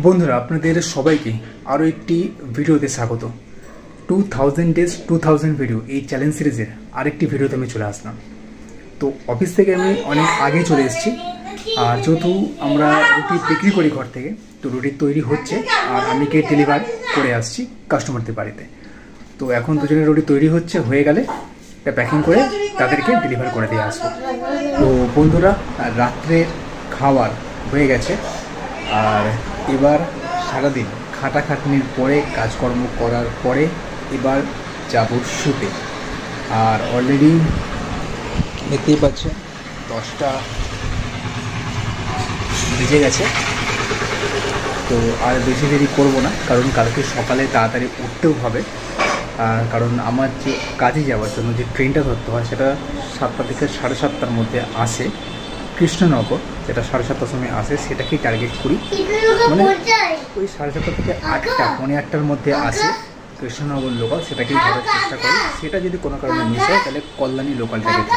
বন্ধুরা আপনাদের সবাইকে আরও একটি ভিডিওতে স্বাগত। 2000 ডেজ 2000 ভিডিও এই চ্যালেঞ্জ সিরিজের আরেকটি ভিডিওতে আমি চলে আসলাম। তো অফিস থেকে আমি অনেক আগে চলে এসেছি, আর যেহেতু আমরা রুটি বিক্রি করি ঘর থেকে, তো রুটি তৈরি হচ্ছে আর আমি কে ডেলিভার করে আসছি কাস্টমারদের বাড়িতে। তো এখন দুজনের রুটি তৈরি হচ্ছে, হয়ে গেলে এটা প্যাকিং করে তাদেরকে ডেলিভার করে দিয়ে আসবো। তো বন্ধুরা রাত্রের খাবার হয়ে গেছে, আর এবার সারাদিন খাটাখাটনির পরে কাজকর্ম করার পরে এবার যাব শুতে। আর অলরেডি দেখতেই পাচ্ছেন 10টা বেজে গেছে। তো আর বেশি দেরি করবো না, কারণ কালকে সকালে তাড়াতাড়ি উঠতেও হবে। কারণ আমার যে কাজে যাওয়ার জন্য যে ট্রেনটা ধরতে হয় সেটা 7টা থেকে 7:30টার মধ্যে আসে কৃষ্ণনগর, যেটা 7:30টার সময় আসে, সেটাকেই টার্গেট করি। মানে ওই 7:30টা থেকে 8টা, 8:45টার মধ্যে আসে কৃষ্ণনগর লোকাল, সেটাকেই ধরার চেষ্টা করি। সেটা যদি কোনো কারণে মিস হয় তাহলে কল্যাণী লোকালটাকে ধরি।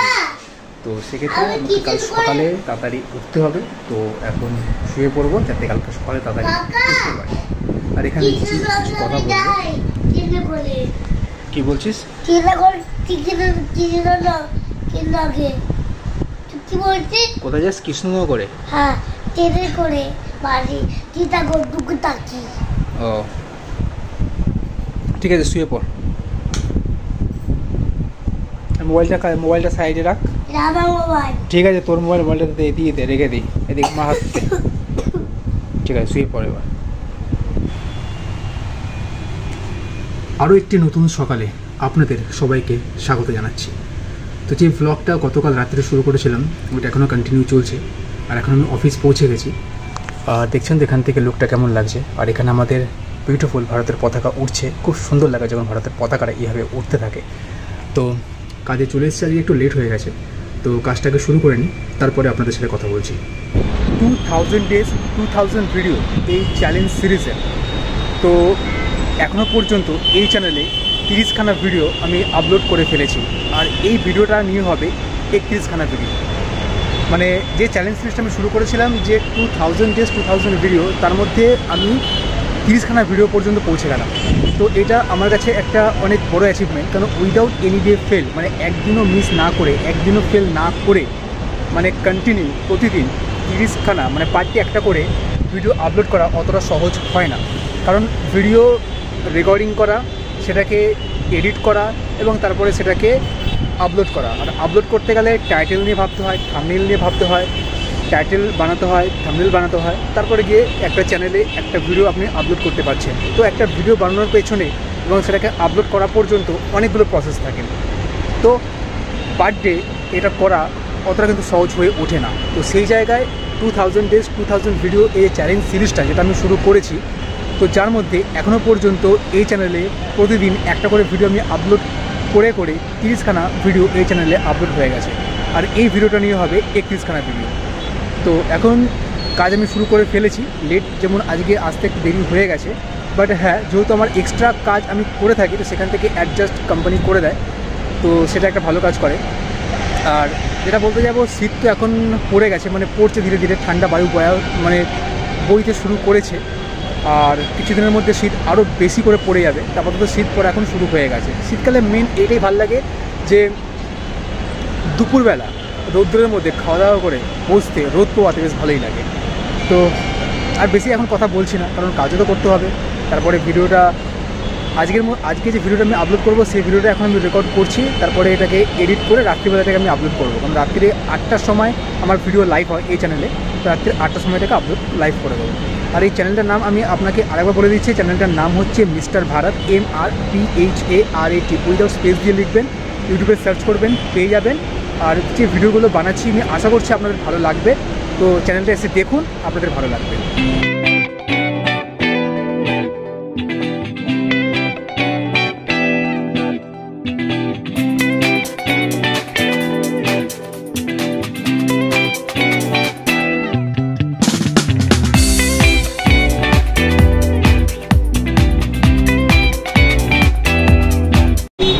তো সেক্ষেত্রে আমাকে কাল সকালে তাড়াতাড়ি উঠতে হবে। তো এখন শুয়ে পড়বো যাতে কালকে সকালে তাড়াতাড়ি উঠতে পারি। আর এখানে কিছু কথা বলবো। কি বলছিস? কোথায় যাস? কৃষ্ণনগরে? হ্যাঁ, ট্রেনে করে বাড়ি টিটাগড় দুটো তাকি। ও ঠিক আছে, শুয়ে পড়। মোবাইলটা সাইডে রাখ। আমার মোবাইল। ঠিক আছে, তোর মোবাইলটা দিয়ে দে, রেখে দিই এদিক মা হাতে। ঠিক আছে, শুয়ে পড় এবার। আরও একটি নতুন সকালে আপনাদের সবাইকে স্বাগত জানাচ্ছি। তো যে ব্লগটা গতকাল রাত্রে শুরু করেছিলাম ওটা এখনও কন্টিনিউ চলছে, আর এখন আমি অফিস পৌঁছে গেছি। দেখছেন এখান থেকে লুকটা কেমন লাগছে। আর এখানে আমাদের বিউটিফুল ভারতের পতাকা উঠছে, খুব সুন্দর লাগে যখন ভারতের পতাকাটা এইভাবে উঠতে থাকে। তো কাজে চলে এসেছে, আজকে একটু লেট হয়ে গেছে, তো কাজটাকে শুরু করে নিই, তারপরে আপনাদের সাথে কথা বলছি। 2000 ডেজ 2000 ভিডিও এই চ্যালেঞ্জ সিরিজে তো এখনও পর্যন্ত এই চ্যানেলে 30খানা ভিডিও আমি আপলোড করে ফেলেছি। আর এই ভিডিওটা নিয়ে হবে 31খানা ভিডিও। মানে যে চ্যালেঞ্জ সিরিজটা আমি শুরু করেছিলাম যে 2000 ডেজ 2000 ভিডিও, তার মধ্যে আমি 30খানা ভিডিও পর্যন্ত পৌঁছে গেলাম। তো এটা আমার কাছে একটা অনেক বড় অ্যাচিভমেন্ট, কারণ উইদাউট এনি ডে ফেল, মানে একদিনও মিস না করে, একদিনও ফেল না করে, মানে কন্টিনিউ প্রতিদিন 30খানা মানে পার্টি একটা করে ভিডিও আপলোড করা অতটা সহজ হয় না। কারণ ভিডিও রেকর্ডিং করা, সেটাকে এডিট করা এবং তারপরে সেটাকে আপলোড করা। আর আপলোড করতে গেলে টাইটেল নিয়ে ভাবতে হয়, থাম্বনেল নিয়ে ভাবতে হয়, টাইটেল বানাতে হয়, থাম্বনেল বানাতে হয়, তারপরে গিয়ে একটা চ্যানেলে একটা ভিডিও আপনি আপলোড করতে পারছেন। তো একটা ভিডিও বানানোর পেছনে এবং সেটাকে আপলোড করা পর্যন্ত অনেকগুলো প্রসেস থাকে। তো পার ডে এটা করা অতটা কিন্তু সহজ হয়ে ওঠে না। তো সেই জায়গায় 2000 ডেজ 2000 ভিডিও এই চ্যালেঞ্জ সিরিজটা যেটা আমি শুরু করেছি, তো যার মধ্যে এখনও পর্যন্ত এই চ্যানেলে প্রতিদিন একটা করে ভিডিও আমি আপলোড করে 30খানা ভিডিও এই চ্যানেলে আপলোড হয়ে গেছে। আর এই ভিডিওটা নিয়ে হবে 31খানা ভিডিও। তো এখন কাজ আমি শুরু করে ফেলেছি। লেট যেমন আজকে আসতে একটু দেরি হয়ে গেছে, বাট হ্যাঁ, যেহেতু আমার এক্সট্রা কাজ আমি করে থাকি, তো সেখান থেকে অ্যাডজাস্ট কোম্পানি করে দেয়, তো সেটা একটা ভালো কাজ করে। আর যেটা বলতে যাবো, শীত তো এখন পড়ে গেছে, মানে পড়ছে ধীরে ধীরে, ঠান্ডা বায়ু বইতে শুরু করেছে। আর কিছুদিনের মধ্যে শীত আরও বেশি করে পড়ে যাবে। তারপর তো শীত পড়া এখন শুরু হয়ে গেছে। শীতকালে মেন এটাই ভালো লাগে যে দুপুরবেলা রৌদ্রের মধ্যে খাওয়া দাওয়া করে বসতে, রোদ পোয়াতে বেশ ভালোই লাগে। তো আর বেশি এখন কথা বলছি না, কারণ কাজও তো করতে হবে। তারপরে ভিডিওটা আজকে যে ভিডিওটা আমি আপলোড করবো, সেই ভিডিওটা এখন আমি রেকর্ড করছি, তারপরে এটাকে এডিট করে রাত্রিবেলা থেকে আমি আপলোড করবো। কারণ রাত্রিরে 8টার সময় আমার ভিডিও লাইভ হয় এই চ্যানেলে, তো রাত্রি 8টার সময় থেকে আপলোড লাইভ করে দেবো। আর এই চ্যানেলটার নাম আমি আপনাকে আরেকবার বলে দিচ্ছি, চ্যানেলটার নাম হচ্ছে mister Bharat, MRPHARAT, without space দিয়ে লিখবেন, ইউটিউবে সার্চ করবেন, পেয়ে যাবেন। আর যে ভিডিওগুলো বানাচ্ছি আমি আশা করছি আপনাদের ভালো লাগবে। তো চ্যানেলটা এসে দেখুন, আপনাদের ভালো লাগবে।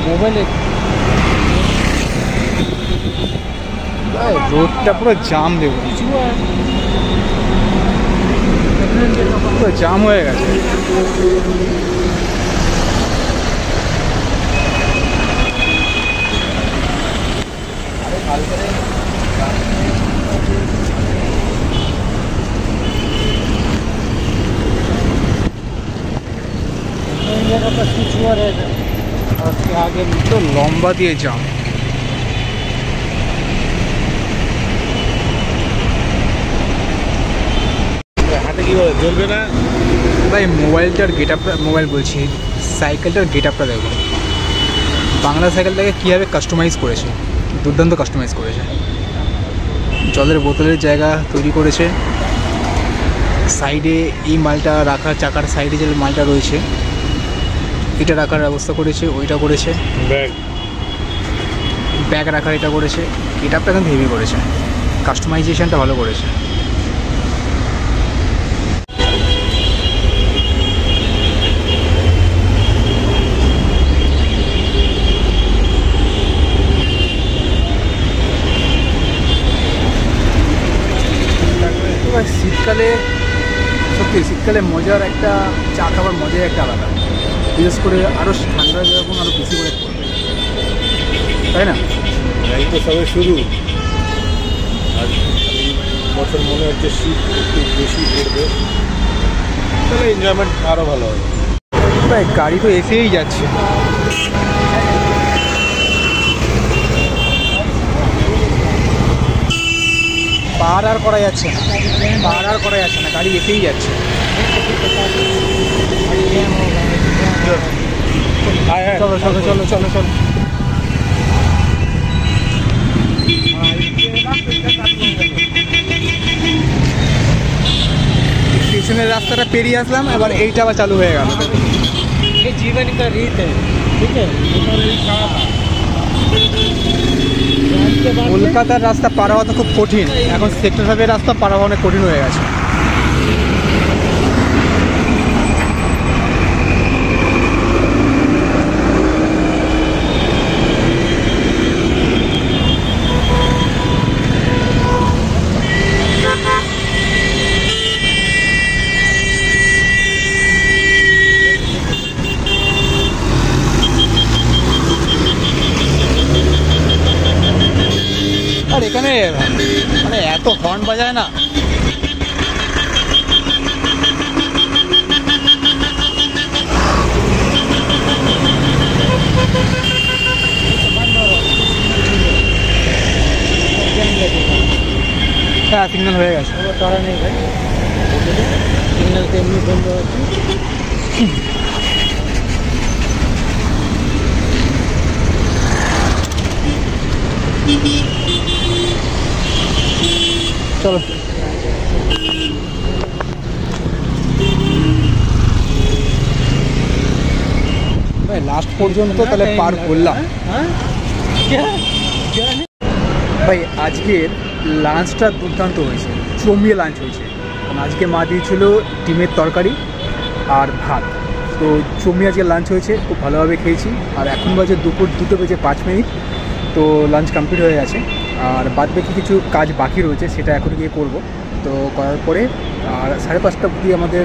মোবাইলে रोड पुरो जाम देखो তো জাম হয়ে গেছে। আগে তো লম্বা দিয়ে জাম। হাতে কি বলে চলবে না ভাই মোবাইলটার গেট আপটা, মোবাইল বলছি সাইকেলটার গেট আপটা দেখো। বাংলা সাইকেলটাকে কীভাবে কাস্টমাইজ করেছে, দুর্দান্ত কাস্টমাইজ করেছে। জলের বোতলের জায়গা তৈরি করেছে, সাইডে এই মালটা রাখার, চাকার সাইডে যে মালটা রয়েছে এটা রাখার ব্যবস্থা করেছে, ওইটা করেছে, ব্যাগ রাখার এটা করেছে। গেট আপটা কিন্তু হেভি করেছে, কাস্টমাইজেশনটা ভালো করেছে। শীতকালে সত্যি শীতকালে মজার একটা চা খাবার মজাই একটা আলাদা, বিশেষ করে আরও ঠান্ডা যখন আরও বেশি করে পড়বে, তাই না? এই তো সবে শুরু, আর বছর মনে হচ্ছে শীত একটু বেশি পড়বে, তাহলে এনজয়মেন্ট আরও ভালো হবে। ভাই গাড়ি তো এসেই যাচ্ছে, পার আর করা যাচ্ছে না, পার আর করা যাচ্ছে না, গাড়ি এসেই যাচ্ছে। চলো চলো চলো চলো চলো। পিছনের রাস্তাটা পেরিয়ে আসলাম, এবার এইটা আবার চালু হয়ে গেল। জীবন কা रीत है, ठीक है। কলকাতার রাস্তা পার হওয়া তো খুব কঠিন, এখন সেক্টর 5 রাস্তা পার হওয়া অনেক কঠিন হয়ে গেছে। আর এখানে মানে এত হর্ন বাজায় না, হ্যাঁ সিগন্যাল হয়ে গেছে। তারা নেই ভাই, সিগন্যাল তেমনি বন্ধ হচ্ছে। চলো ভাই লাস্ট পর্যন্ত তাহলে পার করলাম। ভাই আজকের লাঞ্চটা দুর্দান্ত হয়েছে, জমিয়ে লাঞ্চ হয়েছে। কারণ আজকে মা দিয়েছিল ডিমের তরকারি আর ভাত, তো জমিয়ে আজকে লাঞ্চ হয়েছে, খুব ভালোভাবে খেয়েছি। আর এখন বাজে দুপুর 2:05, তো লাঞ্চ কমপ্লিট হয়ে গেছে। আর বাদ বাকি কিছু কাজ বাকি রয়েছে, সেটা এখন গিয়ে করবো। তো করার পরে আর 5:30 অবধি আমাদের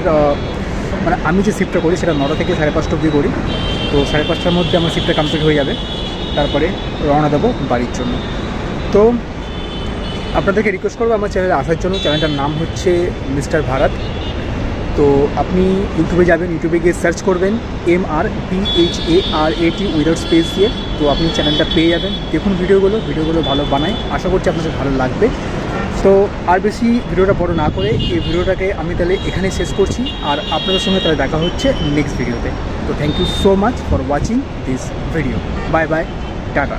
মানে আমি যে শিফটটা করি সেটা 9টা থেকে 5:30 অবধি করি, তো 5:30টার মধ্যে আমার শিফটটা কমপ্লিট হয়ে যাবে, তারপরে রওনা দেবো বাড়ির জন্য। তো আপনাদেরকে রিকোয়েস্ট করবো আমার চ্যানেলে আসার জন্য। চ্যানেলটার নাম হচ্ছে মিস্টার ভারত। তো আপনি ইউটিউবে যাবেন, ইউটিউবে গিয়ে সার্চ করবেন MRBHARAT উইদাউট স্পেস দিয়ে, তো আপনি চ্যানেলটা পেয়ে যাবেন। দেখুন ভিডিওগুলো ভালো বানাই, আশা করছি আপনাদের ভালো লাগবে। তো আর বেশি ভিডিওটা বড় না করে এই ভিডিওটাকে আমি তাহলে এখানে শেষ করছি, আর আপনাদের সঙ্গে তাহলে দেখা হচ্ছে নেক্সট ভিডিওতে। তো thank you so much for watching this video. Bye bye, tata.